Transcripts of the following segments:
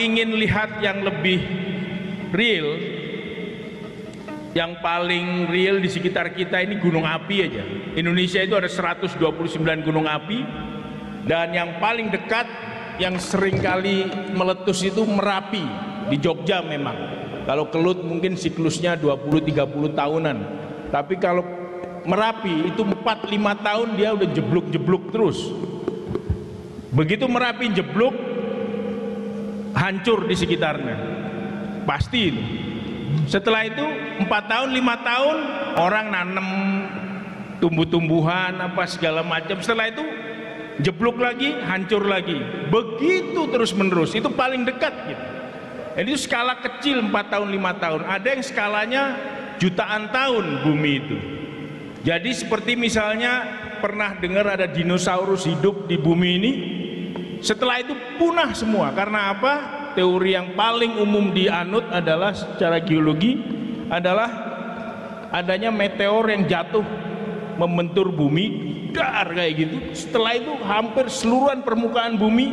ingin lihat yang lebih real, yang paling real di sekitar kita ini gunung api aja. Indonesia itu ada 129 gunung api, dan yang paling dekat yang sering kali meletus itu Merapi di Jogja memang. Kalau Kelut mungkin siklusnya 20-30 tahunan. Tapi kalau Merapi itu 4-5 tahun dia udah jeblok-jeblok terus. Begitu Merapi jeblok, hancur di sekitarnya. Pasti itu. Setelah itu 4 tahun, 5 tahun orang nanam tumbuh-tumbuhan apa segala macam. Setelah itu jeblok lagi, hancur lagi. Begitu terus menerus. Itu paling dekat gitu. Jadi itu skala kecil 4 tahun, 5 tahun. Ada yang skalanya jutaan tahun bumi itu. Jadi seperti misalnya pernah dengar ada dinosaurus hidup di bumi ini, setelah itu punah semua. Karena apa? Teori yang paling umum dianut adalah secara geologi adalah adanya meteor yang jatuh membentur bumi, dar kayak gitu. Setelah itu hampir seluruhan permukaan bumi,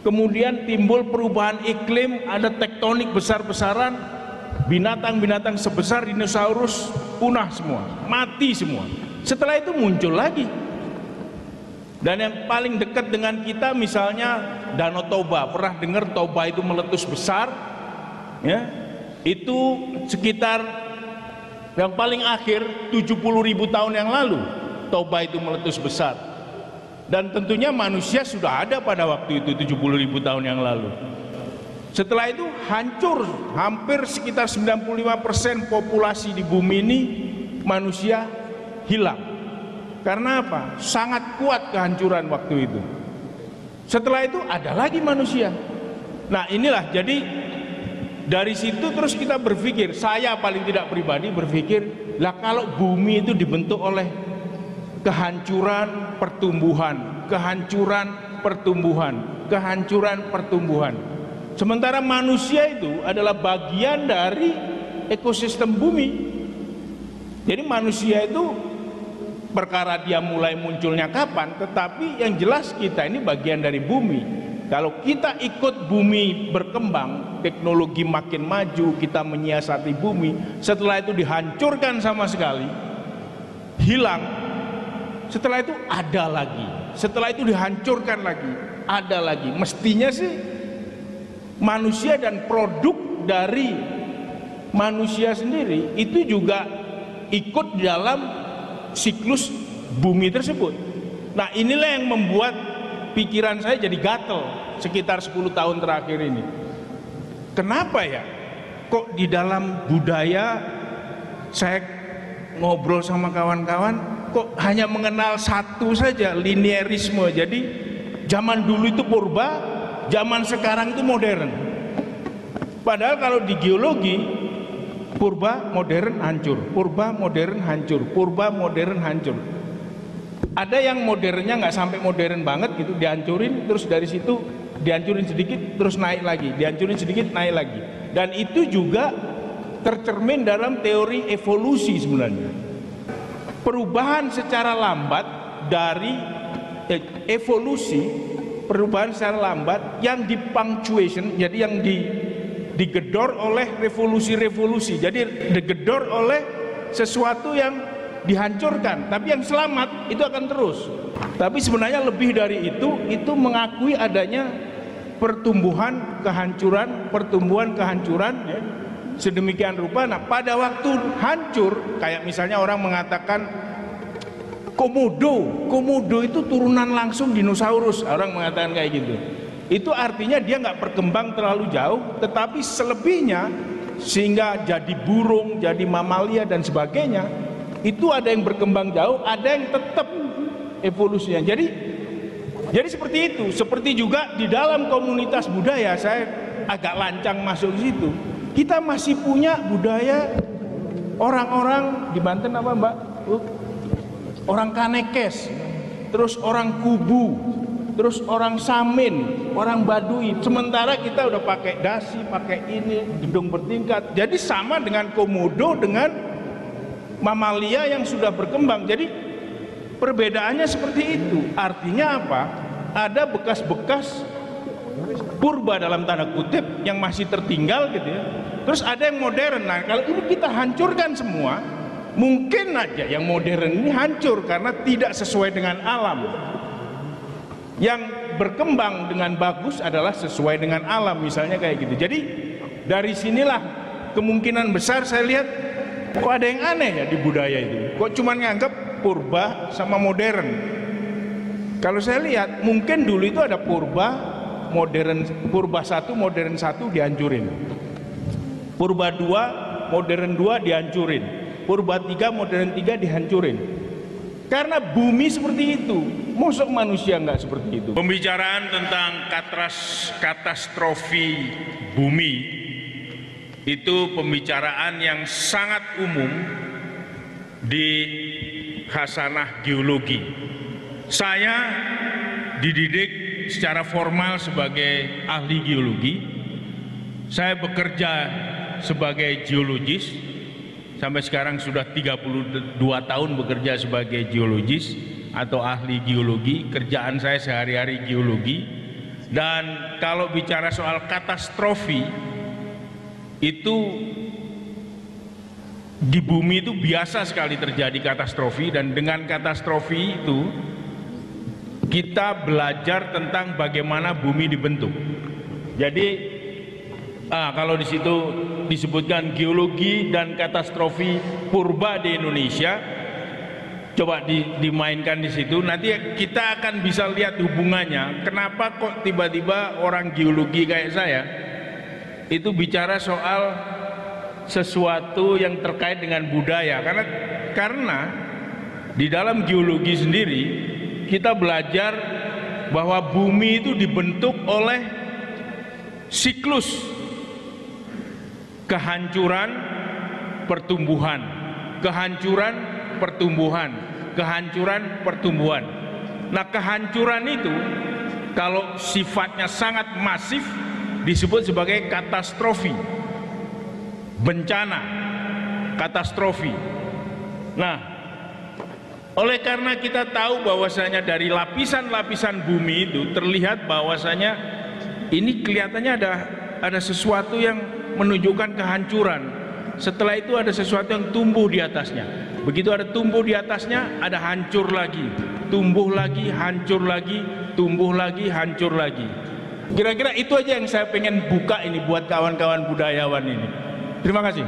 kemudian timbul perubahan iklim, ada tektonik besar-besaran, binatang-binatang sebesar dinosaurus punah semua, mati semua. Setelah itu muncul lagi. Dan yang paling dekat dengan kita misalnya Danau Toba. Pernah dengar Toba itu meletus besar? Ya, itu sekitar yang paling akhir 70.000 tahun yang lalu Toba itu meletus besar. Dan tentunya manusia sudah ada pada waktu itu 70.000 tahun yang lalu. Setelah itu hancur, hampir sekitar 95% populasi di bumi ini manusia hilang. Karena apa? Sangat kuat kehancuran waktu itu. Setelah itu ada lagi manusia. Nah inilah, jadi dari situ terus kita berpikir, saya paling tidak pribadi berpikir, lah kalau bumi itu dibentuk oleh kehancuran pertumbuhan, kehancuran pertumbuhan, kehancuran pertumbuhan. Sementara manusia itu adalah bagian dari ekosistem bumi. Jadi manusia itu perkara dia mulai munculnya kapan, tetapi yang jelas kita ini bagian dari bumi. Kalau kita ikut bumi berkembang, teknologi makin maju, kita menyiasati bumi, setelah itu dihancurkan sama sekali, hilang. Setelah itu ada lagi, setelah itu dihancurkan lagi, ada lagi. Mestinya sih manusia dan produk dari manusia sendiri itu juga ikut dalam siklus bumi tersebut. Nah inilah yang membuat pikiran saya jadi gatel sekitar 10 tahun terakhir ini. Kenapa ya kok di dalam budaya saya ngobrol sama kawan-kawan kok hanya mengenal satu saja, linearisme. Jadi zaman dulu itu purba, zaman sekarang itu modern. Padahal kalau di geologi purba, modern, hancur. Purba, modern, hancur. Purba, modern, hancur. Ada yang modernnya nggak sampai modern banget gitu, dihancurin, terus dari situ dihancurin sedikit, terus naik lagi, dihancurin sedikit, naik lagi. Dan itu juga tercermin dalam teori evolusi sebenarnya. Perubahan secara lambat dari evolusi, perubahan secara lambat yang dipunctuation, jadi yang digedor oleh revolusi-revolusi. Jadi digedor oleh sesuatu yang dihancurkan, tapi yang selamat itu akan terus. Tapi sebenarnya lebih dari itu mengakui adanya pertumbuhan kehancuran, pertumbuhan kehancuran ya, sedemikian rupa. Nah pada waktu hancur, kayak misalnya orang mengatakan komodo itu turunan langsung dinosaurus, orang mengatakan kayak gitu. Itu artinya dia nggak berkembang terlalu jauh, tetapi selebihnya sehingga jadi burung, jadi mamalia dan sebagainya, itu ada yang berkembang jauh, ada yang tetap evolusinya. Jadi seperti itu. Seperti juga di dalam komunitas budaya, saya agak lancang masuk ke situ. Kita masih punya budaya orang-orang di Banten apa Mbak? Orang Kanekes, terus orang Kubu, terus orang Samin, orang Baduy. Sementara kita udah pakai dasi, pakai ini, gedung bertingkat. Jadi sama dengan komodo, dengan mamalia yang sudah berkembang. Jadi perbedaannya seperti itu. Artinya apa? Ada bekas-bekas purba dalam tanda kutip yang masih tertinggal gitu ya. Terus ada yang modern. Nah, kalau ini kita hancurkan semua, mungkin aja yang modern ini hancur karena tidak sesuai dengan alam. Yang berkembang dengan bagus adalah sesuai dengan alam, misalnya kayak gitu. Jadi dari sinilah kemungkinan besar saya lihat kok ada yang aneh ya di budaya itu. Kok cuma nganggap purba sama modern. Kalau saya lihat mungkin dulu itu ada purba, modern, purba 1, modern 1 dihancurin. Purba 2, modern 2 dihancurin. Purba 3, modern 3 dihancurin. Karena bumi seperti itu. Mosok manusia nggak seperti itu. Pembicaraan tentang katastrofi bumi itu pembicaraan yang sangat umum di khasanah geologi. Saya dididik secara formal sebagai ahli geologi. Saya bekerja sebagai geologis. Sampai sekarang sudah 32 tahun bekerja sebagai geologis atau ahli geologi. Kerjaan saya sehari-hari geologi. Dan kalau bicara soal katastrofi, itu di bumi itu biasa sekali terjadi katastrofi. Dan dengan katastrofi itu kita belajar tentang bagaimana bumi dibentuk. Jadi kalau di situ disebutkan geologi dan katastrofi purba di Indonesia, coba dimainkan di situ, nanti kita akan bisa lihat hubungannya. Kenapa kok tiba-tiba orang geologi kayak saya itu bicara soal sesuatu yang terkait dengan budaya? Karena di dalam geologi sendiri kita belajar bahwa bumi itu dibentuk oleh siklus kehancuran, pertumbuhan, kehancuran, pertumbuhan, kehancuran, pertumbuhan. Nah, kehancuran itu kalau sifatnya sangat masif disebut sebagai katastrofi, bencana, katastrofi. Nah, oleh karena kita tahu bahwasanya dari lapisan-lapisan bumi itu terlihat bahwasanya ini kelihatannya ada sesuatu yang menunjukkan kehancuran. Setelah itu ada sesuatu yang tumbuh di atasnya. Begitu ada tumbuh di atasnya, ada hancur lagi, tumbuh lagi, hancur lagi, tumbuh lagi, hancur lagi. Kira-kira itu aja yang saya pengen buka ini buat kawan-kawan budayawan ini. Terima kasih.